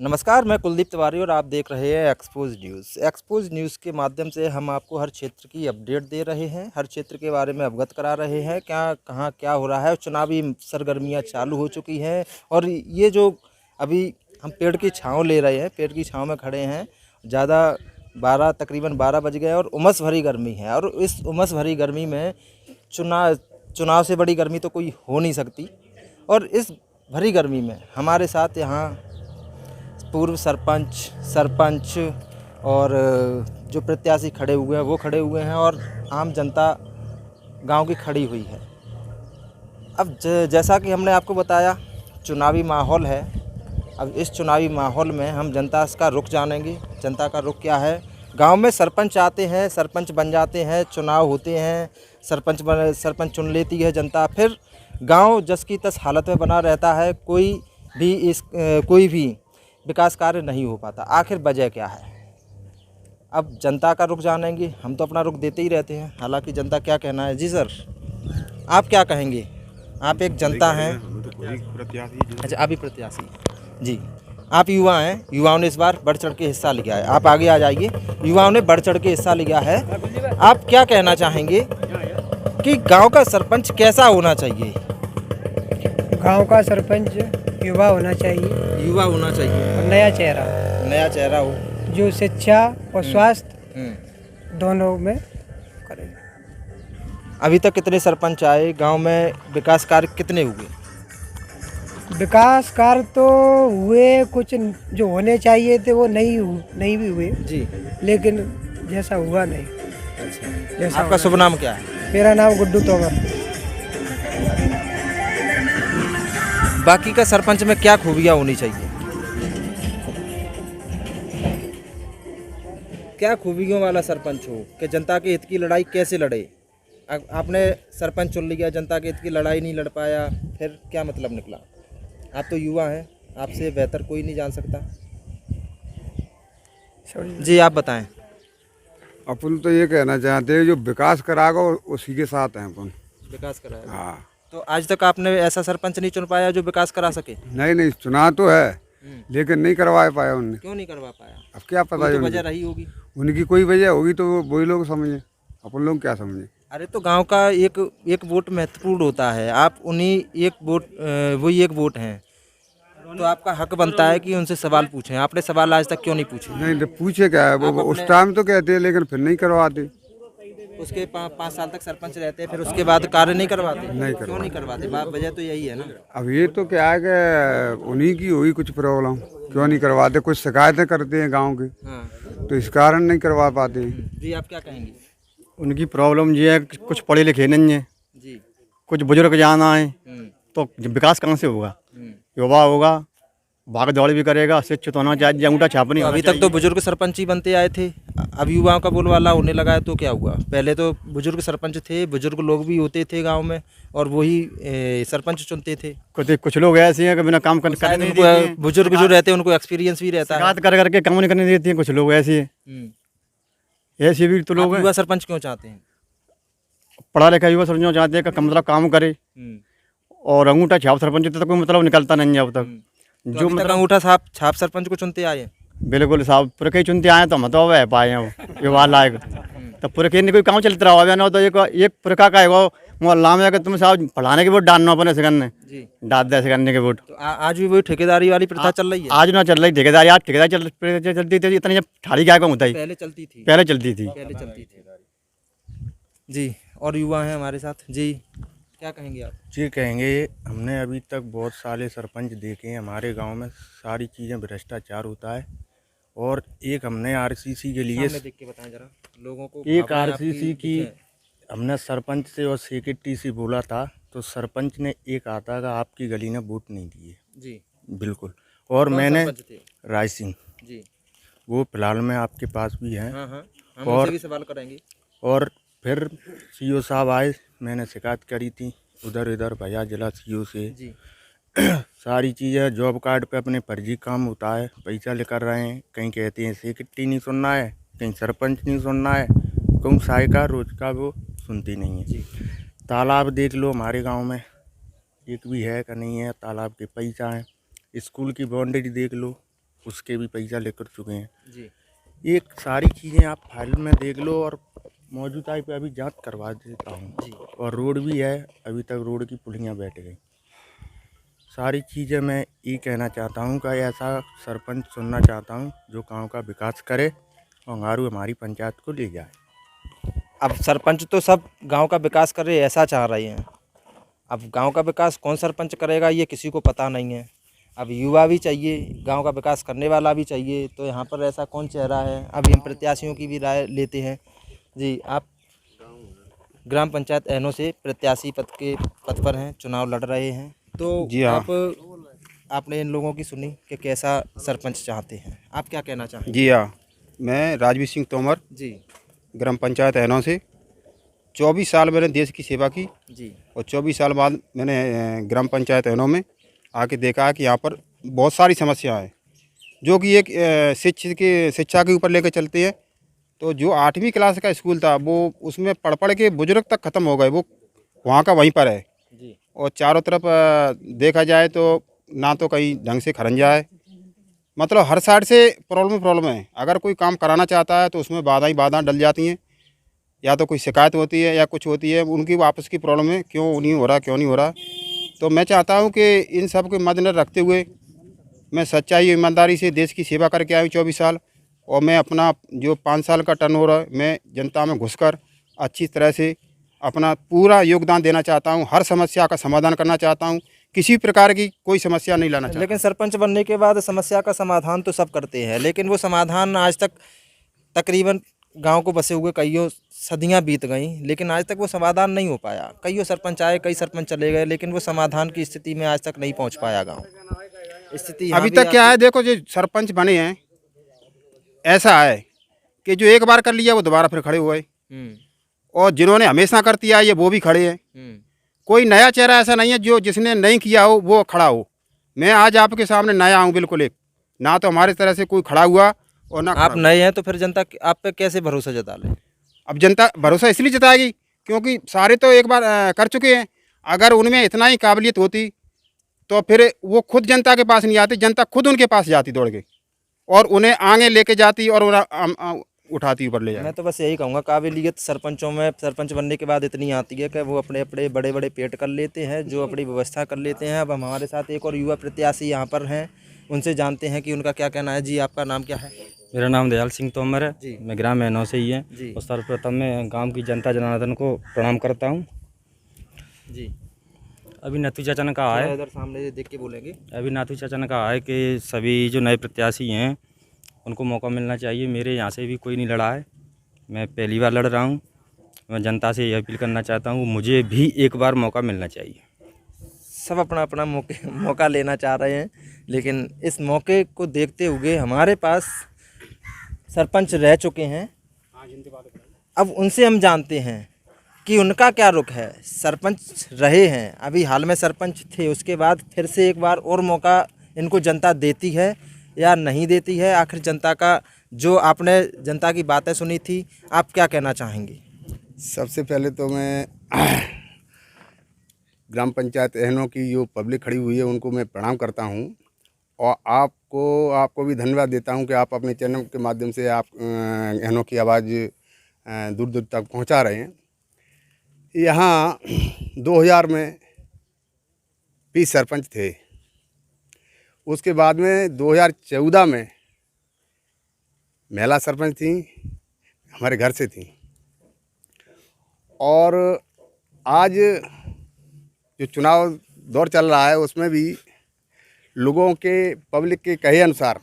नमस्कार, मैं कुलदीप तिवारी और आप देख रहे हैं एक्सपोज न्यूज़। एक्सपोज न्यूज़ के माध्यम से हम आपको हर क्षेत्र की अपडेट दे रहे हैं, हर क्षेत्र के बारे में अवगत करा रहे हैं, क्या कहाँ क्या हो रहा है। चुनावी सरगर्मियाँ चालू हो चुकी हैं और ये जो अभी हम पेड़ की छाँव ले रहे हैं, पेड़ की छाँव में खड़े हैं। तकरीबन 12 बज गए और उमस भरी गर्मी है और इस उमस भरी गर्मी में चुनाव से बड़ी गर्मी तो कोई हो नहीं सकती। और इस भरी गर्मी में हमारे साथ यहाँ पूर्व सरपंच और जो प्रत्याशी खड़े हुए हैं वो खड़े हुए हैं और आम जनता गांव की खड़ी हुई है। अब जैसा कि हमने आपको बताया, चुनावी माहौल है। अब इस चुनावी माहौल में हम जनता का रुख जानेंगे। जनता का रुख क्या है? गांव में सरपंच आते हैं, सरपंच बन जाते हैं, चुनाव होते हैं, सरपंच चुन लेती है जनता। फिर गांव जस की तस हालत में बना रहता है, कोई भी विकास कार्य नहीं हो पाता। आखिर वजह क्या है? अब जनता का रुख जानेंगे। हम तो अपना रुख देते ही रहते हैं, हालांकि जनता क्या कहना है। जी सर, आप क्या कहेंगे? आप एक जनता हैं। अच्छा, आप ही प्रत्याशी जी। आप युवा हैं, युवाओं ने इस बार बढ़ चढ़ के हिस्सा लिया है। आप आगे आ जाइए। युवाओं ने बढ़ चढ़ के हिस्सा लिया है। आप क्या कहना चाहेंगे कि गांव का सरपंच कैसा होना चाहिए? गांव का सरपंच युवा होना चाहिए। युवा होना चाहिए और नया चेहरा हो जो शिक्षा और स्वास्थ्य दोनों में करे। अभी तक कितने सरपंच आए गांव में? विकास कार्य कितने हुए? विकास कार्य तो हुए, कुछ जो होने चाहिए थे वो नहीं भी हुए जी, लेकिन जैसा हुआ नहीं। जैसा आपका शुभ नाम क्या है? मेरा नाम गुड्डू तोमर। बाकी का सरपंच में क्या खूबियाँ होनी चाहिए? क्या खूबियों वाला सरपंच हो कि जनता के हित की लड़ाई कैसे लड़े? आपने सरपंच चुन लिया, जनता के हित की लड़ाई नहीं लड़ पाया, फिर क्या मतलब निकला? आप तो युवा हैं, आपसे बेहतर कोई नहीं जान सकता। जी, आप बताएं। अपन तो ये कहना चाहते हैं जो विकास कराएगा उसी के साथ हैं अपन। विकास कराया। हाँ, तो आज तक आपने ऐसा सरपंच नहीं चुन पाया जो विकास करा सके? नहीं चुना तो है लेकिन नहीं करवा पाया उनने। क्यों नहीं करवा पाया? अब क्या पता कोई है तो वजह रही होगी। उनकी कोई वजह होगी तो वही लोग समझे, अपन लोग क्या समझे। अरे तो गांव का एक वोट महत्वपूर्ण होता है। आप उन्हीं वही एक वोट हैं, तो आपका हक बनता है कि उनसे सवाल पूछें। आपने सवाल आज तक क्यों नहीं पूछे? नहीं तो पूछे क्या है वो उस टाइम तो कहते हैं लेकिन फिर नहीं करवाते। उसके 5 साल तक सरपंच रहते हैं, फिर उसके बाद कार्य नहीं करवाते? नहीं क्यों नहीं करवाते? वजह तो यही है ना। अब ये तो क्या है कि उन्हीं की हुई कुछ प्रॉब्लम, क्यों नहीं करवाते। कुछ शिकायतें करते हैं गाँव की, हाँ तो इस कारण नहीं करवा पाते। जी, आप क्या कहेंगे? उनकी प्रॉब्लम ये है कि कुछ पढ़े लिखे नहीं है, जी। कुछ बुजुर्ग जाना है तो विकास कहाँ से होगा? युवा होगा, भाग दौड़ भी करेगा, शिक्षित होना चाहिए, अंगूठा छाप नहीं होना अभी तक चाहिए। तो बुजुर्ग सरपंच ही बनते आए थे, अब युवाओं का बोलबाला होने लगा है तो क्या हुआ? पहले तो बुजुर्ग सरपंच थे, बुजुर्ग लोग भी होते थे गांव में और वही सरपंच चुनते थे। कुछ लोग ऐसे हैं कि बिना काम करने नहीं देते हैं। बुजुर्ग जो रहते हैं उनको एक्सपीरियंस भी रहता है। शिकायत कर करके काम नहीं करने देती हैं। कुछ लोग ऐसे हैं, ऐसे भी तो लोग आप हैं। युवा सरपंच क्यों चाहते हैं? पढ़ा लिखा युवा सरपंच चाहते हैं कि मतलब काम करे, और अंगूठा छाप सरपंच तो कोई मतलब निकलता नहीं है अब तक। तो जो अभी तक मतलब अंगूठा छाप सरपंच को चुनते आए हैं। बिल्कुल साहब पूरे कई चुनते आए तो हम तो वह पाए हैं वो युवा लायक। तो पूरे के नहीं कोई काम चलता रहा है ना, तो एक पुरखा का है वो मोहल्ला में कि तुम साहब पढ़ाने के वोट डालना अपने से करने जी, डाल दे से करने के वोट। तो आज भी वही ठेकेदारी वाली प्रथा चल रही है। आज ना चल रही ठेकेदारी, आज ठेकेदारी चलती थी, इतनी जब ठाड़ी क्या होता है पहले चलती थी। पहले चलती थी। जी, और युवा हैं हमारे साथ। जी, क्या कहेंगे आप? जी कहेंगे, हमने अभी तक बहुत सारे सरपंच देखे हैं हमारे गांव में, सारी चीज़ें भ्रष्टाचार होता है। और एक हमने आरसीसी के लिए सामने देख के बताएं जरा लोगों को। एक भावनाएं आरसीसी आपकी की दिखें। हमने सरपंच से और सेक्रेटरी से बोला था, तो सरपंच ने एक आता का आपकी गली ने वोट नहीं दिए। जी, बिल्कुल। और कौन मैंने सरपंच थे? राय सिंह, जी, वो फिलहाल में आपके पास भी हैं। हाँ हाँ, हम और- उनसे भी सवाल करेंगे। और फिर सीओ साहब आए, मैंने शिकायत करी थी उधर इधर भैया जिला सीओ से। जी, सारी चीज़ें जॉब कार्ड पे अपने फर्जी काम होता है, पैसा लेकर रहे हैं। कहीं कहते हैं सेक्रेटरी नहीं सुनना है, कहीं सरपंच नहीं सुनना है, कहीं साहिका रोज का वो सुनती नहीं है। जी, तालाब देख लो हमारे गांव में, एक भी है कि नहीं है तालाब के पैसा है। स्कूल की बाउंड्री देख लो, उसके भी पैसा लेकर चुके हैं। जी। ये सारी चीज़ें आप फाइल में देख लो और मौजूदा पे अभी जांच करवा देता हूँ। और रोड भी है, अभी तक रोड की पुलियाँ बैठ गई। सारी चीज़ें मैं ये कहना चाहता हूँ कि ऐसा सरपंच चुनना चाहता हूँ जो गांव का विकास करे और हमारी पंचायत को ले जाए। अब सरपंच तो सब गांव का विकास करे ऐसा चाह रहे हैं। अब गांव का विकास कौन सरपंच करेगा ये किसी को पता नहीं है। अब युवा भी चाहिए, गांव का विकास करने वाला भी चाहिए, तो यहाँ पर ऐसा कौन चेहरा है। अभी हम प्रत्याशियों की भी राय लेते हैं। जी, आप ग्राम पंचायत एनो से प्रत्याशी पद पर हैं, चुनाव लड़ रहे हैं, तो जी हाँ। आपने इन लोगों की सुनी कि कैसा सरपंच चाहते हैं, आप क्या कहना चाहेंगे? जी हाँ, मैं राजवीर सिंह तोमर जी। ग्राम पंचायत एनो से 24 साल मैंने देश की सेवा की जी। और 24 साल बाद मैंने ग्राम पंचायत एनो में आके देखा कि यहाँ पर बहुत सारी समस्याएं हैं जो कि एक शिक्षा के ऊपर लेकर चलते हैं। तो जो 8वीं क्लास का स्कूल था वो उसमें पढ़ के बुजुर्ग तक ख़त्म हो गए, वो वहाँ का वहीं पर है। जी। और चारों तरफ देखा जाए तो ना तो कहीं ढंग से खरंजा है, मतलब हर साइड से प्रॉब्लम है। अगर कोई काम कराना चाहता है तो उसमें बाधा डल जाती हैं, या तो कोई शिकायत होती है या कुछ होती है, उनकी आपस की प्रॉब्लम है, क्यों नहीं हो रहा क्यों नहीं हो रहा। तो मैं चाहता हूं कि इन सब को मद्देनजर रखते हुए मैं सच्चाई ईमानदारी से देश की सेवा करके आया हूँ 24 साल, और मैं अपना जो 5 साल का टर्नओवर है मैं जनता में घुसकर अच्छी तरह से अपना पूरा योगदान देना चाहता हूँ। हर समस्या का समाधान करना चाहता हूँ, किसी प्रकार की कोई समस्या नहीं लाना चाहता। लेकिन सरपंच बनने के बाद समस्या का समाधान तो सब करते हैं, लेकिन वो समाधान आज तक तकरीबन गांव को बसे हुए कईयों सदियां बीत गई, लेकिन आज तक वो समाधान नहीं हो पाया। कईयों सरपंच आए, कई सरपंच चले गए, लेकिन वो समाधान की स्थिति में आज तक नहीं पहुंच पाया गांव। स्थिति यहाँ अभी भी तक क्या है, देखो जो सरपंच बने हैं ऐसा है कि जो एक बार कर लिया वो दोबारा फिर खड़े हुए, और जिन्होंने हमेशा कर दिया ये वो भी खड़े हैं। कोई नया चेहरा ऐसा नहीं है जो जिसने नहीं किया हो वो खड़ा हो। मैं आज आपके सामने नया हूँ बिल्कुल, एक ना तो हमारी तरह से कोई खड़ा हुआ और ना आप नए हैं, तो फिर जनता आप पे कैसे भरोसा जता ले? अब जनता भरोसा इसलिए जताएगी क्योंकि सारे तो एक बार कर चुके हैं। अगर उनमें इतना ही काबिलियत होती तो फिर वो खुद जनता के पास नहीं आती, जनता खुद उनके पास जाती दौड़ के और उन्हें आगे लेके जाती और उठाती ऊपर ले जाती। मैं तो बस यही कहूँगा, काबिलियत सरपंचों में सरपंच बनने के बाद इतनी आती है कि वो अपने अपने बड़े बड़े पेट कर लेते हैं, जो अपनी व्यवस्था कर लेते हैं। अब हमारे साथ एक और युवा प्रत्याशी यहाँ पर हैं, उनसे जानते हैं कि उनका क्या कहना है। जी, आपका नाम क्या है? मेरा नाम दयाल सिंह तोमर है जी। मैं ग्राम एनो से ही है। जी। और सर्वप्रथम मैं गांव की जनता जनार्दन को प्रणाम करता हूं। जी। अभी नाथू चाचा ने कहा है, इधर सामने देख के बोलेंगे। अभी नाथू चाचा ने कहा है कि सभी जो नए प्रत्याशी हैं उनको मौका मिलना चाहिए। मेरे यहाँ से भी कोई नहीं लड़ा है, मैं पहली बार लड़ रहा हूँ। मैं जनता से ये अपील करना चाहता हूँ, मुझे भी एक बार मौका मिलना चाहिए। सब अपना अपना मौका लेना चाह रहे हैं, लेकिन इस मौके को देखते हुए हमारे पास सरपंच रह चुके हैं। अब उनसे हम जानते हैं कि उनका क्या रुख है। सरपंच रहे हैं, अभी हाल में सरपंच थे, उसके बाद फिर से एक बार और मौका इनको जनता देती है या नहीं देती है। आखिर जनता का जो आपने जनता की बातें सुनी थी, आप क्या कहना चाहेंगे? सबसे पहले तो मैं ग्राम पंचायत एहनो की जो पब्लिक खड़ी हुई है उनको मैं प्रणाम करता हूं, और आपको भी धन्यवाद देता हूं कि आप अपने चैनल के माध्यम से आप एहनो की आवाज़ दूर दूर तक पहुंचा रहे हैं। यहाँ 2000 में 20 सरपंच थे, उसके बाद में 2014 में महिला सरपंच थी, हमारे घर से थी। और आज जो चुनाव दौर चल रहा है उसमें भी लोगों के पब्लिक के कहे अनुसार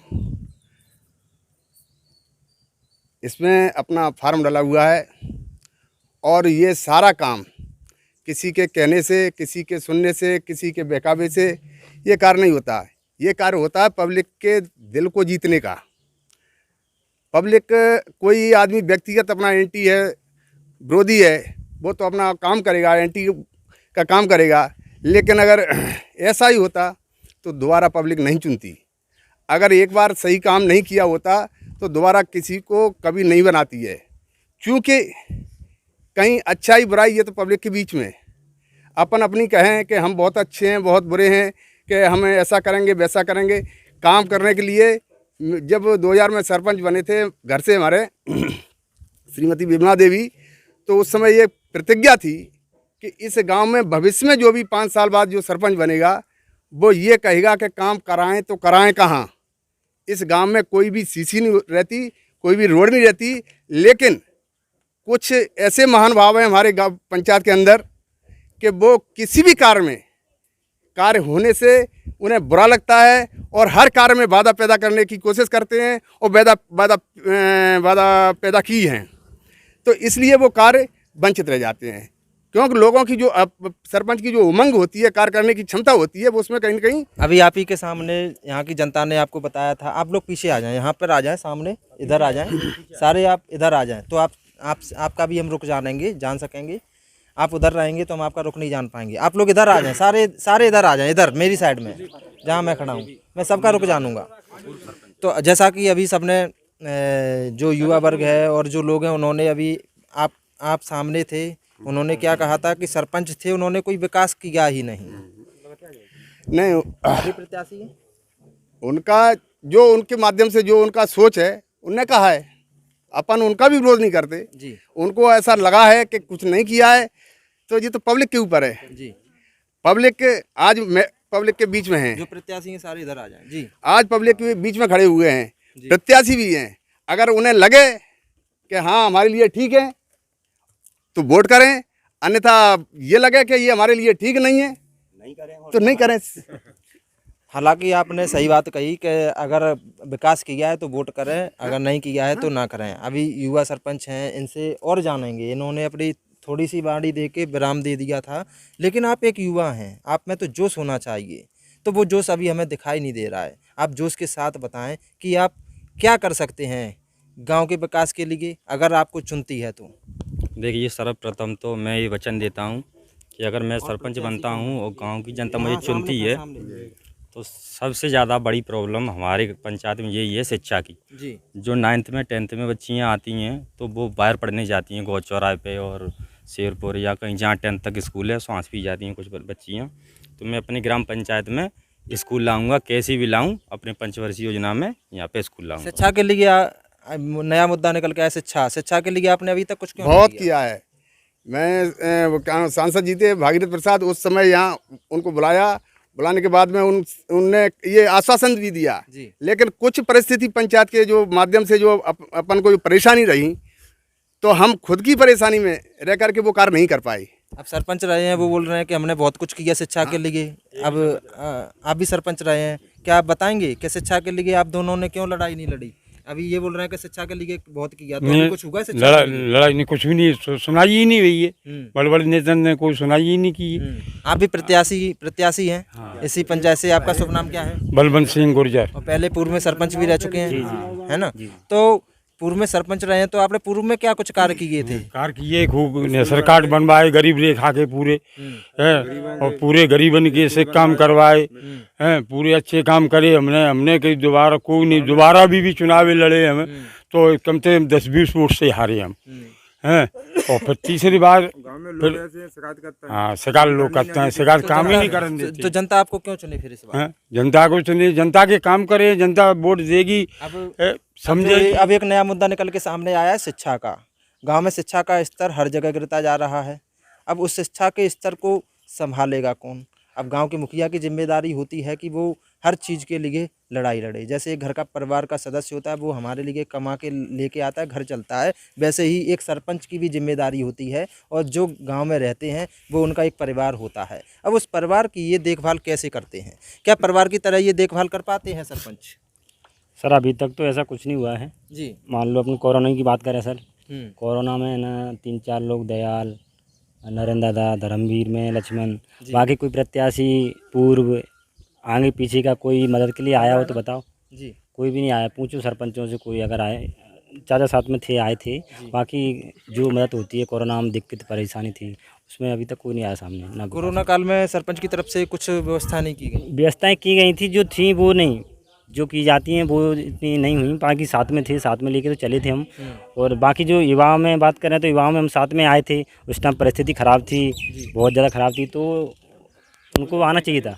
इसमें अपना फार्म डाला हुआ है, और ये सारा काम किसी के कहने से, किसी के सुनने से, किसी के बहकावे से ये कार्य नहीं होता है। ये कार्य होता है पब्लिक के दिल को जीतने का। पब्लिक कोई आदमी व्यक्तिगत अपना एंटी है, विरोधी है, वो तो अपना काम करेगा, एंटी का काम करेगा, लेकिन अगर ऐसा ही होता तो दोबारा पब्लिक नहीं चुनती। अगर एक बार सही काम नहीं किया होता तो दोबारा किसी को कभी नहीं बनाती है, क्योंकि कहीं अच्छाई बुराई ये तो पब्लिक के बीच में अपन अपनी कहें कि हम बहुत अच्छे हैं बहुत बुरे हैं, कि हम ऐसा करेंगे वैसा करेंगे। काम करने के लिए जब 2000 में सरपंच बने थे घर से हमारे श्रीमती विमला देवी, तो उस समय ये प्रतिज्ञा थी कि इस गांव में भविष्य में जो भी 5 साल बाद जो सरपंच बनेगा वो ये कहेगा कि काम कराएं तो कराएं कहाँ। इस गांव में कोई भी सीसी नहीं रहती, कोई भी रोड नहीं रहती, लेकिन कुछ ऐसे महान भाव हैं हमारे गाँव पंचायत के अंदर कि वो किसी भी कार्य होने से उन्हें बुरा लगता है और हर कार्य में बाधा पैदा करने की कोशिश करते हैं और बाधा पैदा की हैं, तो इसलिए वो कार्य वंचित रह जाते हैं। क्योंकि लोगों की जो सरपंच की जो उमंग होती है, कार्य करने की क्षमता होती है, वो उसमें कहीं न कहीं। अभी आप ही के सामने यहाँ की जनता ने आपको बताया था, आप लोग पीछे आ जाएं, यहाँ पर आ जाएं, सामने इधर आ जाएं, सारे आप इधर आ जाएं, तो आपका भी हम रुख जान सकेंगे। आप उधर रहेंगे तो हम आपका रुख नहीं जान पाएंगे। आप लोग इधर आ जाएं, सारे इधर आ जाएं, इधर मेरी साइड में जहाँ मैं खड़ा हूँ, मैं सबका रुख जानूंगा। तो जैसा कि अभी सबने जो युवा वर्ग है और जो लोग हैं, उन्होंने अभी आप सामने थे, उन्होंने क्या कहा था कि सरपंच थे, उन्होंने कोई विकास किया ही नहीं। अभी प्रत्याशी है उनका जो उनके माध्यम से जो उनका सोच है, उनने कहा है, अपन उनका भी विरोध नहीं करते जी। उनको ऐसा लगा है कि कुछ नहीं किया है, तो ये तो पब्लिक के ऊपर है जी। पब्लिक आज पब्लिक के बीच में है, जो प्रत्याशी हैं सारे इधर आ जाएं जी। आज पब्लिक के बीच में खड़े हुए हैं, प्रत्याशी भी हैं। अगर उन्हें लगे कि हाँ हमारे लिए ठीक है तो वोट करें, अन्यथा ये लगे कि ये हमारे लिए ठीक नहीं है तो नहीं करें। हालांकि आपने सही बात कही कि अगर विकास किया है तो वोट करें, अगर नहीं किया है तो ना करें। अभी युवा सरपंच हैं, इनसे और जानेंगे। इन्होंने अपनी थोड़ी सी बाड़ी दे के विराम दे दिया था, लेकिन आप एक युवा हैं, आप में तो जोश होना चाहिए, तो वो जोश अभी हमें दिखाई नहीं दे रहा है। आप जोश के साथ बताएं कि आप क्या कर सकते हैं गांव के विकास के लिए, अगर आपको चुनती है तो। देखिए, सर्वप्रथम तो मैं ये वचन देता हूँ कि अगर मैं सरपंच बनता हूँ और गांव की जनता मुझे चुनती है, तो सबसे ज़्यादा बड़ी प्रॉब्लम हमारे पंचायत में यही है, शिक्षा की जी। जो 9th में 10th में बच्चियाँ आती हैं तो वो बाहर पढ़ने जाती हैं, गौ चौराहे पे और शेरपुर या कहीं जहाँ 10th तक स्कूल है, सांस पी जाती हैं कुछ बच्चियाँ। तो मैं अपनी ग्राम पंचायत में स्कूल लाऊंगा, कैसे भी लाऊं, अपने पंचवर्षीय योजना में यहाँ पे स्कूल लाऊंगा। शिक्षा के लिए नया मुद्दा निकल के आया, शिक्षा के लिए आपने अभी तक कुछ क्यों बहुत किया है। मैं सांसद जी थे भागीरथ प्रसाद, उस समय यहाँ उनको बुलाने के बाद में उनने ये आश्वासन भी दिया, लेकिन कुछ परिस्थिति पंचायत के जो माध्यम से जो अपन को परेशानी रही, तो हम खुद की परेशानी में रह करके वो कार्य नहीं कर पाए। अब सरपंच रहे हैं, वो बोल रहे हैं कि हमने बहुत कुछ किया शिक्षा के लिए। अब आप भी सरपंच रहे हैं, क्या आप बताएंगे कि शिक्षा के लिए आप दोनों ने क्यों लड़ाई नहीं लड़ी? अभी ये बोल रहे हैं कि शिक्षा के लिए बहुत किया, तो अभी कुछ हुआ शिक्षा? लड़ाई नहीं, कुछ भी नहीं, सुनाई ही नहीं हुई है। बड़े बड़े नेता ने कोई सुनाई ही नहीं की। आप भी प्रत्याशी हैं? हाँ। इसी पंचायत से। आपका शुभ नाम क्या है? बलवंत सिंह गुर्जर। और पहले पूर्व में सरपंच भी रह चुके हैं, है ना? तो पूर्व में सरपंच रहे हैं, तो आपने पूर्व में क्या कुछ कार्य किए थे? कार्य किए खूब, सरकार बनवाए, गरीब रेखा के पूरे हैं, और पूरे गरीबन के से काम करवाए हैं, पूरे अच्छे काम करे। हमने कहीं दोबारा कोई नहीं, दोबारा भी चुनाव लड़े हम, तो कम से कम 10-20 वोट से हारे हम हैं। और फिर तीसरी बार फिर हाँ शिकायत लोग करते हैं, शिकायत काम ही नहीं करने देते। तो जनता आपको क्यों चुने फिर इस बार? जनता को चुने, जनता के काम करे, जनता वोट देगी, समझे। अब एक नया मुद्दा निकल के सामने आया है, शिक्षा का। गांव में शिक्षा का स्तर हर जगह गिरता जा रहा है। अब उस शिक्षा के स्तर को संभालेगा कौन? अब गांव के मुखिया की जिम्मेदारी होती है कि वो हर चीज़ के लिए लड़ाई लड़े। जैसे एक घर का परिवार का सदस्य होता है, वो हमारे लिए कमा के लेके आता है, घर चलता है, वैसे ही एक सरपंच की भी जिम्मेदारी होती है, और जो गांव में रहते हैं वो उनका एक परिवार होता है। अब उस परिवार की ये देखभाल कैसे करते हैं? क्या परिवार की तरह ये देखभाल कर पाते हैं सरपंच? सर अभी तक तो ऐसा कुछ नहीं हुआ है जी। मान लो अपनी कोरोना की बात करें सर, कोरोना में ना 3-4 लोग, दयाल, नरेंद्र दादा, धर्मवीर में लक्ष्मण, बाकी कोई प्रत्याशी पूर्व आगे पीछे का कोई मदद के लिए आया हो तो बताओ जी। कोई भी नहीं आया। पूछो सरपंचों से, कोई अगर आए, चाचा साथ में थे, आए थे, बाकी जो मदद होती है कोरोना में दिक्कत परेशानी थी, उसमें अभी तक कोई नहीं आया सामने ना। कोरोना काल में सरपंच की तरफ से कुछ व्यवस्था नहीं की गई? व्यवस्थाएँ की गई थी, जो थी वो नहीं, जो की जाती हैं वो इतनी नहीं हुई। बाकी साथ में थे, साथ में लेके तो चले थे हम। और बाकी जो युवाओं में बात करें तो युवाओं में हम साथ में आए थे, उस टाइम परिस्थिति ख़राब थी, बहुत ज़्यादा ख़राब थी, तो उनको आना चाहिए था।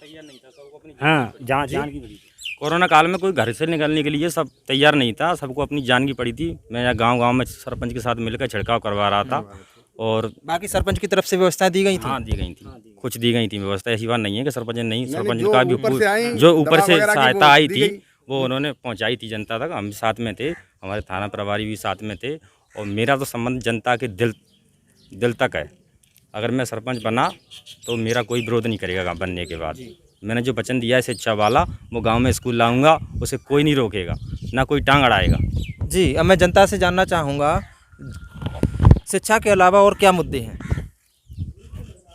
हाँ, जान की कोरोना काल में कोई घर से निकलने के लिए सब तैयार नहीं था, सबको अपनी जान की पड़ी थी। मैं यहाँ गांव में सरपंच के साथ मिलकर छिड़काव करवा रहा था और बाकी सरपंच की तरफ से व्यवस्थाएं दी गई थी। हाँ दी गई थी, कुछ दी गई थी व्यवस्था। ऐसी बात नहीं है कि सरपंच ने नहीं, सरपंच जो का भी ऊपर से आई, जो ऊपर दवा से वगैरह की सहायता वो आई दी थी गई। वो उन्होंने पहुँचाई थी जनता तक। हम साथ में थे, हमारे थाना प्रभारी भी साथ में थे और मेरा तो संबंध जनता के दिल तक है। अगर मैं सरपंच बना तो मेरा कोई विरोध नहीं करेगा बनने के बाद। मैंने जो वचन दिया है शिक्षा वाला, वो गांव में स्कूल लाऊंगा, उसे कोई नहीं रोकेगा, ना कोई टांग अड़ाएगा। जी, अब मैं जनता से जानना चाहूँगा, शिक्षा के अलावा और क्या मुद्दे हैं?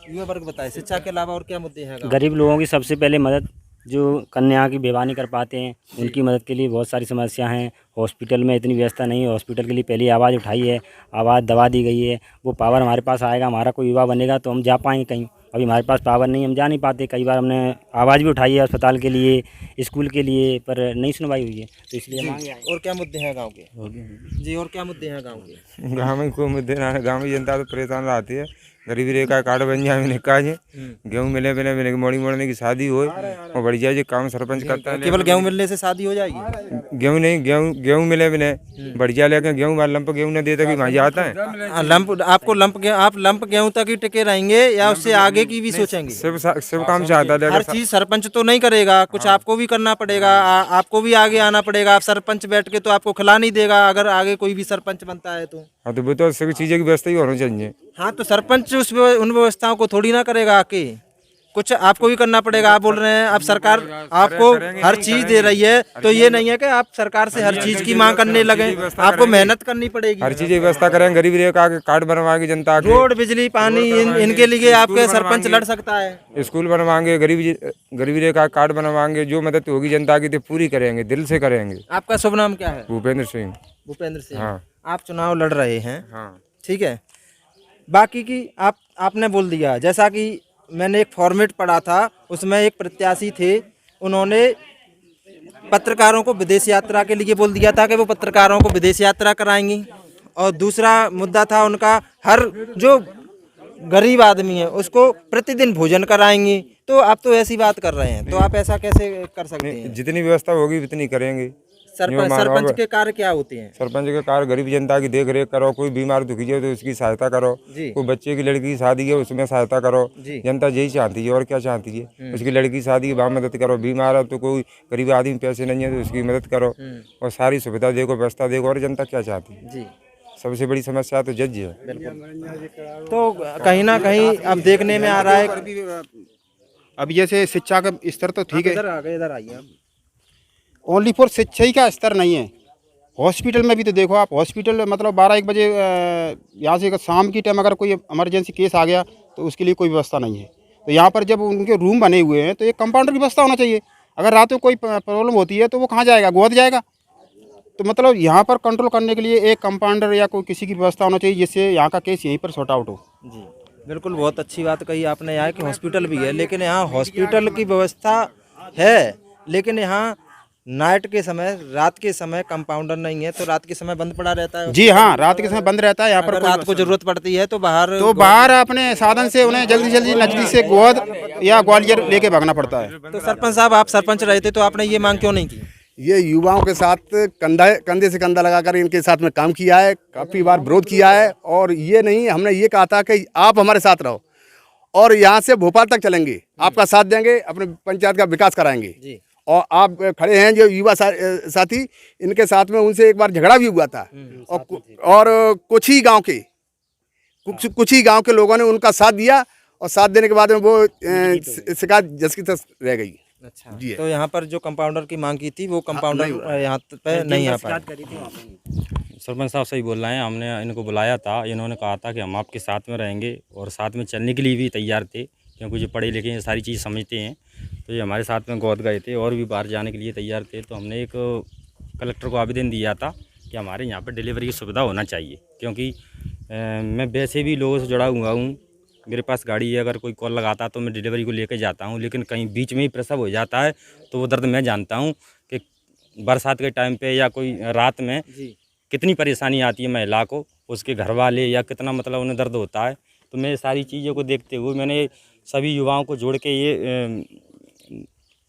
युवा वर्ग बताए, शिक्षा के अलावा और क्या मुद्दे हैं गाँव? गरीब लोगों की सबसे पहले मदद, जो कन्या की विवाह नहीं कर पाते हैं उनकी मदद के लिए बहुत सारी समस्या हैं। हॉस्पिटल में इतनी व्यवस्था नहीं है, हॉस्पिटल के लिए पहले आवाज़ उठाई है, आवाज़ दबा दी गई है। वो पावर हमारे पास आएगा, हमारा कोई युवा बनेगा तो हम जा पाएंगे कहीं। अभी हमारे पास पावर नहीं, हम जा नहीं पाते। कई बार हमने आवाज़ भी उठाई है अस्पताल के लिए, स्कूल के लिए, पर नहीं सुनवाई हुई है, तो इसलिए हम आगे आए। और क्या मुद्दे हैं गाँव के? जी, और क्या मुद्दे हैं गाँव के? गाँव में कोई मुद्दे ना, गाँव में जनता तो परेशान रहती है। गरीबी रेखा कार्ड बन जाए, मैंने कहा जी गेहूँ मिले मिले मोड़ी मोड़ने की शादी हो और बढ़ जाए, काम सरपंच करता है। केवल गेहूँ मिलने से शादी हो जाएगी? गेहूँ नहीं, गेहूँ मिले बढ़ जाए, लेकिन गेहूँ लंप गेहूँ न देता कि वहाँ आता है। लंप आपको आप लंप गेहूँ तक ही टिके रहेंगे या उससे आगे की भी सोचेंगे? सब काम चाहता है। हर चीज सरपंच तो नहीं करेगा, कुछ आपको भी करना पड़ेगा। आपको भी आगे आना पड़ेगा। आप सरपंच बैठ के तो आपको खिला नहीं देगा अगर आगे कोई भी सरपंच बनता है तो। हाँ, तो वो तो सभी चीज़ों की व्यवस्था ही होनी चाहिए। हाँ, तो सरपंच उन व्यवस्थाओं को थोड़ी ना करेगा आके, कुछ आपको भी करना पड़ेगा। आप बोल रहे हैं अब सरकार आपको हर चीज दे रही है, तो ये नहीं है कि आप सरकार से हर चीज की मांग करने लगे। आपको मेहनत करनी पड़ेगी, हर चीज़ की व्यवस्था करेंगे। गरीब रेखा के कार्ड बनवाएंगे जनता के, रोड बिजली पानी इनके लिए आपके सरपंच लड़ सकता है। स्कूल बनवाएंगे, गरीबी रेखा कार्ड बनवाएंगे। जो मदद होगी जनता की तो पूरी करेंगे, दिल से करेंगे। आपका शुभ नाम क्या है? भूपेंद्र सिंह। भूपेंद्र सिंह। हाँ। आप चुनाव लड़ रहे हैं, हाँ, ठीक है। बाकी की आपने बोल दिया, जैसा कि मैंने एक फॉर्मेट पढ़ा था, उसमें एक प्रत्याशी थे, उन्होंने पत्रकारों को विदेश यात्रा के लिए बोल दिया था कि वो पत्रकारों को विदेश यात्रा कराएंगी। और दूसरा मुद्दा था उनका, हर जो गरीब आदमी है उसको प्रतिदिन भोजन कराएंगी। तो आप तो ऐसी बात कर रहे हैं, तो आप ऐसा कैसे कर सकते हैं? जितनी व्यवस्था होगी उतनी करेंगे। सरपंच के कार्य क्या होते हैं? सरपंच के कार्य गरीब जनता की देख रेख करो, कोई बीमार दुखी है तो उसकी सहायता करो, कोई बच्चे की लड़की की शादी है उसमें सहायता करो। जनता यही चाहती है, और क्या चाहती है? उसकी लड़की की शादी की वहाँ मदद करो। बीमार है तो कोई गरीब आदमी पैसे नहीं है तो उसकी मदद करो और सारी सुविधा देखो, व्यवस्था देखो। और जनता क्या चाहती है? जी, सबसे बड़ी समस्या तो जज है। तो कहीं ना कहीं अब देखने में आ रहा है। अब जैसे शिक्षा का स्तर तो ठीक है, इधर आइए। ओनली फॉर शिक्षा ही का स्तर नहीं है। हॉस्पिटल में भी तो देखो आप, हॉस्पिटल मतलब 12-1 बजे यहाँ से शाम की टाइम अगर कोई इमरजेंसी केस आ गया तो उसके लिए कोई व्यवस्था नहीं है। तो यहाँ पर जब उनके रूम बने हुए हैं तो एक कंपाउंडर की व्यवस्था होना चाहिए। अगर रात को कोई प्रॉब्लम होती है तो वो कहाँ जाएगा? गोद जाएगा। तो मतलब यहाँ पर कंट्रोल करने के लिए एक कंपाउंडर या कोई किसी की व्यवस्था होना चाहिए, जिससे यहाँ का केस यहीं पर सॉर्ट आउट हो। जी, बिल्कुल, बहुत अच्छी बात कही आपने। यहाँ कि हॉस्पिटल भी है, लेकिन यहाँ हॉस्पिटल की व्यवस्था है, लेकिन यहाँ नाइट के समय, रात के समय कंपाउंडर नहीं है, तो रात के समय बंद पड़ा रहता है। जी हाँ, रात के समय बंद रहता है। यहाँ पर रात को जरूरत पड़ती है तो बाहर अपने साधन से उन्हें जल्दी नजदीक से गोद या ग्वालियर लेके भागना पड़ता है। तो सरपंच साहब, आप सरपंच रहे थे तो आपने ये मांग क्यों नहीं की? ये युवाओं के साथ कंधे से कंधा लगाकर इनके साथ में काम किया है, काफ़ी बार विरोध किया है। और ये नहीं, हमने ये कहा था कि आप हमारे साथ रहो और यहाँ से भोपाल तक चलेंगे, आपका साथ देंगे, अपने पंचायत का विकास कराएंगे। जी। और आप खड़े हैं जो युवा साथी, इनके साथ में उनसे एक बार झगड़ा भी हुआ था और कुछ ही गांव के लोगों ने उनका साथ दिया और साथ देने के बाद में वो शिकायत जस की तस रह गई। अच्छा जी। तो यहाँ पर जो कंपाउंडर की मांग की थी वो कंपाउंडर यहाँ पे नहीं आ पाया। सरपंच साहब सही बोल रहे हैं। हमने इनको बुलाया था, इन्होंने कहा था कि हम आपके साथ में रहेंगे और साथ में चलने के लिए भी तैयार थे, क्योंकि जो पढ़े लिखे ये सारी चीज़ समझते हैं। तो ये हमारे साथ में गोद गए थे और भी बाहर जाने के लिए तैयार थे। तो हमने एक कलेक्टर को आवेदन दिया था कि हमारे यहाँ पर डिलीवरी की सुविधा होना चाहिए, क्योंकि मैं वैसे भी लोगों से जुड़ा हुआ हूँ। मेरे पास गाड़ी है, अगर कोई कॉल लगाता तो मैं डिलीवरी को लेकर जाता हूँ, लेकिन कहीं बीच में ही प्रसव हो जाता है तो वो दर्द मैं जानता हूँ कि बरसात के टाइम पे या कोई रात में कितनी परेशानी आती है महिला को, उसके घर वाले, या कितना मतलब उन्हें दर्द होता है। तो मैं सारी चीज़ों को देखते हुए मैंने सभी युवाओं को जोड़ के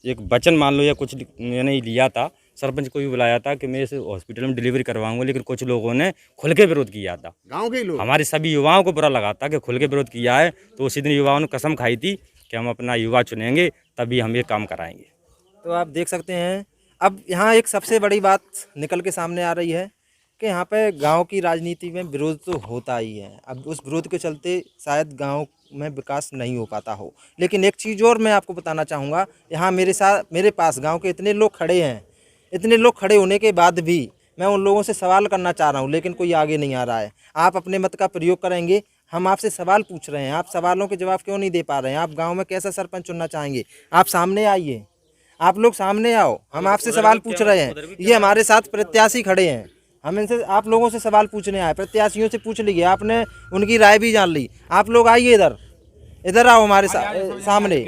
एक वचन मान लो या कुछ मैंने लिया था, सरपंच को भी बुलाया था कि मैं इस हॉस्पिटल में डिलीवरी करवाऊंगा, लेकिन कुछ लोगों ने खुल के विरोध किया था। गांव के ही लोग हमारे सभी युवाओं को बुरा लगा था कि खुल के विरोध किया है, तो उसी दिन युवाओं ने कसम खाई थी कि हम अपना युवा चुनेंगे तभी हम ये काम कराएंगे। तो आप देख सकते हैं अब यहाँ एक सबसे बड़ी बात निकल के सामने आ रही है कि यहाँ पे गांव की राजनीति में विरोध तो होता ही है। अब उस विरोध के चलते शायद गांव में विकास नहीं हो पाता हो। लेकिन एक चीज़ और मैं आपको बताना चाहूँगा, यहाँ मेरे पास गांव के इतने लोग खड़े हैं, इतने लोग खड़े होने के बाद भी मैं उन लोगों से सवाल करना चाह रहा हूँ, लेकिन कोई आगे नहीं आ रहा है। आप अपने मत का प्रयोग करेंगे, हम आपसे सवाल पूछ रहे हैं, आप सवालों के जवाब क्यों नहीं दे पा रहे हैं? आप गाँव में कैसा सरपंच चुनना चाहेंगे? आप सामने आइए, आप लोग सामने आओ, हम आपसे सवाल पूछ रहे हैं। ये हमारे साथ प्रत्याशी खड़े हैं, हम इनसे आप लोगों से सवाल पूछने आए, प्रत्याशियों से पूछ लीजिए, आपने उनकी राय भी जान ली। आप लोग आइए इधर आओ हमारे सामने,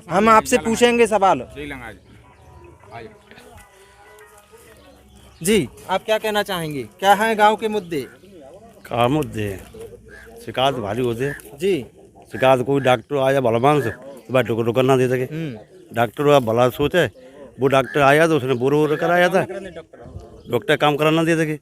हम आपसे पूछेंगे सवाल। जी, आप क्या कहना चाहेंगे? क्या हैं गांव के मुद्दे? का मुद्दे शिकायत भारी होते जी, शिकायत कोई डॉक्टर आया भला मानस तो बात को रुकना दे सके। डॉक्टर भला सोचे, वो डॉक्टर आया तो उसने बोरो कराया था, डॉक्टर काम कराना दे सके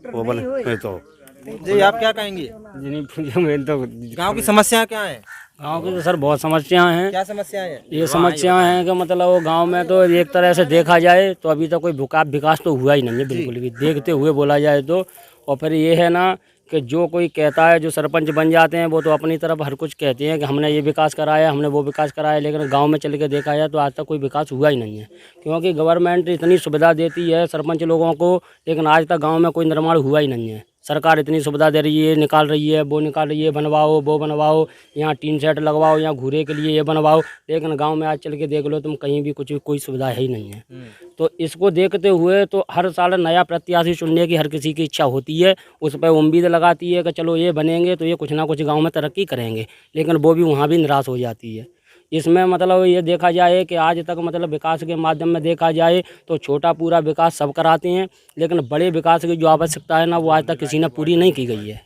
वो बने तो। जी, आप क्या कहेंगे? तो गांव की समस्याएं क्या हैं? गांव की तो सर बहुत समस्याएं हैं। क्या समस्याएं हैं? ये समस्याएं हैं कि मतलब वो गांव में तो एक तरह से देखा जाए तो अभी तक कोई विकास तो हुआ ही नहीं है बिल्कुल भी, देखते हुए बोला जाए तो। और फिर ये है ना कि जो कोई कहता है, जो सरपंच बन जाते हैं वो तो अपनी तरफ हर कुछ कहते हैं कि हमने ये विकास कराया, हमने वो विकास कराया, लेकिन गांव में चल के देखा जाए तो आज तक कोई विकास हुआ ही नहीं है। क्योंकि गवर्नमेंट इतनी सुविधा देती है सरपंच लोगों को, लेकिन आज तक गांव में कोई निर्माण हुआ ही नहीं है। सरकार इतनी सुविधा दे रही है, निकाल रही है, वो निकाल रही है, बनवाओ वो बनवाओ, यहाँ टीन सेट लगवाओ, यहाँ घूरे के लिए ये बनवाओ, लेकिन गांव में आज चल के देख लो तुम, कहीं भी कोई सुविधा है ही नहीं है। तो इसको देखते हुए तो हर साल नया प्रत्याशी चुनने की हर किसी की इच्छा होती है, उस पर उम्मीद लगाती है कि चलो ये बनेंगे तो ये कुछ ना कुछ गाँव में तरक्की करेंगे, लेकिन वो भी वहाँ भी निराश हो जाती है। इसमें मतलब ये देखा जाए कि आज तक मतलब विकास के माध्यम में देखा जाए तो छोटा पूरा विकास सब कराते हैं, लेकिन बड़े विकास की जो आवश्यकता है ना वो आज तक किसी ने पूरी नहीं की गई है।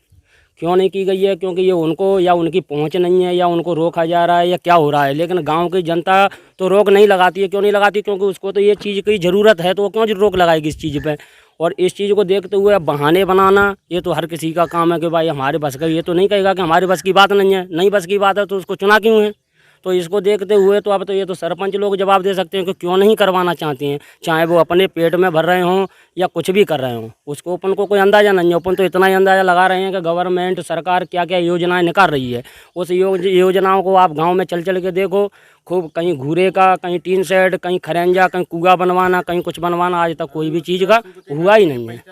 क्यों नहीं की गई है? क्योंकि ये उनको या उनकी पहुंच नहीं है, या उनको रोका जा रहा है, या क्या हो रहा है। लेकिन गांव की जनता तो रोक नहीं लगाती है। क्यों नहीं लगाती? क्योंकि उसको तो ये चीज़ की ज़रूरत है, तो वो क्यों रोक लगाएगी इस चीज़ पर? और इस चीज़ को देखते हुए बहाने बनाना ये तो हर किसी का काम है कि भाई हमारे बस का, ये तो नहीं कहेगा कि हमारे बस की बात नहीं है। नहीं बस की बात है तो उसको चुना क्यों है? तो इसको देखते हुए तो अब तो ये तो सरपंच लोग जवाब दे सकते हैं कि क्यों नहीं करवाना चाहते हैं, चाहे वो अपने पेट में भर रहे हों या कुछ भी कर रहे हों, उसको अपन को कोई अंदाज़ा नहीं है। अपन तो इतना ही अंदाज़ा लगा रहे हैं कि गवर्नमेंट सरकार क्या क्या योजनाएं निकाल रही है। उस योजनाओं को आप गांव में चल के देखो, खूब कहीं घूरे का, कहीं टीन सेट, कहीं खरेंजा, कहीं कुआ बनवाना, कहीं कुछ बनवाना, आज तक कोई भी चीज़ का हुआ ही नहीं है।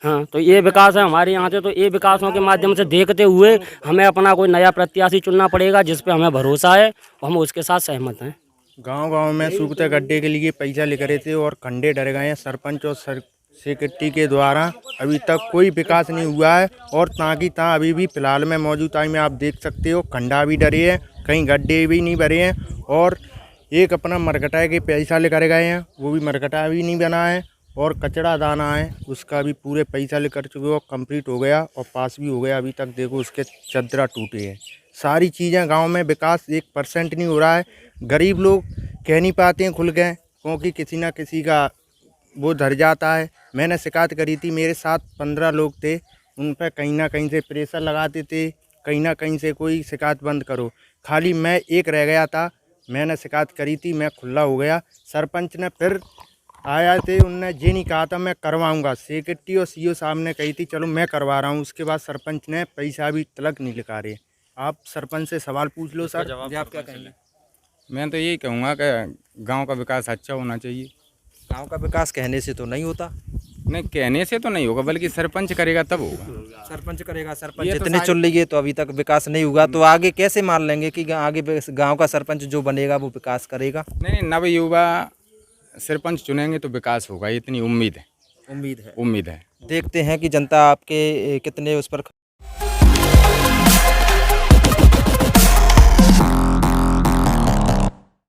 हाँ, तो ये विकास है हमारे यहाँ से। तो ये विकासों के माध्यम से देखते हुए हमें अपना कोई नया प्रत्याशी चुनना पड़ेगा जिस पे हमें भरोसा है और हम उसके साथ सहमत हैं। गांव-गांव में सूखते गड्ढे के लिए पैसा लेकर रहे थे और खंडे डर गए हैं। सरपंच और सेक्रेटरी के द्वारा अभी तक कोई विकास नहीं हुआ है, और ताकि अभी भी फिलहाल में मौजूद टाइम में आप देख सकते हो खंडा भी डरे हैं, कहीं गड्ढे भी नहीं भरे हैं, और एक अपना मरकटा के पैसा लेकर गए हैं, वो भी मरकटा भी नहीं बना है, और कचरा दाना है उसका भी पूरे पैसा लेकर चुके हो, कंप्लीट हो गया और पास भी हो गया। अभी तक देखो उसके चदरा टूटे हैं। सारी चीज़ें गांव में विकास 1% नहीं हो रहा है। गरीब लोग कह नहीं पाते हैं खुल गए, क्योंकि किसी ना किसी का वो धर जाता है। मैंने शिकायत करी थी, मेरे साथ 15 लोग थे, उन पर कहीं ना कहीं से प्रेशर लगाते थे, कहीं ना कहीं से कोई शिकायत बंद करो। खाली मैं एक रह गया था, मैंने शिकायत करी थी, मैं खुला हो गया। सरपंच ने फिर आया थे, उनने ये नहीं कहा था मैं करवाऊंगा। सेक्रेटरी और सीओ साहब ने कही थी चलो मैं करवा रहा हूँ, उसके बाद सरपंच ने पैसा भी तलक नहीं लिखा रहे। आप सरपंच से सवाल पूछ लो सर। आप क्या कहेंगे? मैं तो यही कहूँगा कि गांव का विकास अच्छा होना चाहिए। गांव का विकास कहने से तो नहीं होता। नहीं, कहने से तो नहीं होगा, बल्कि सरपंच करेगा तब होगा। सरपंच करेगा, सरपंच इतने चुन लिए तो अभी तक विकास नहीं हुआ, तो आगे कैसे मान लेंगे कि आगे गांव का सरपंच जो बनेगा वो विकास करेगा? नहीं, नव युवा सरपंच चुनेंगे तो विकास होगा, इतनी उम्मीद है। उम्मीद है। उम्मीद है। देखते हैं कि जनता आपके कितने उस पर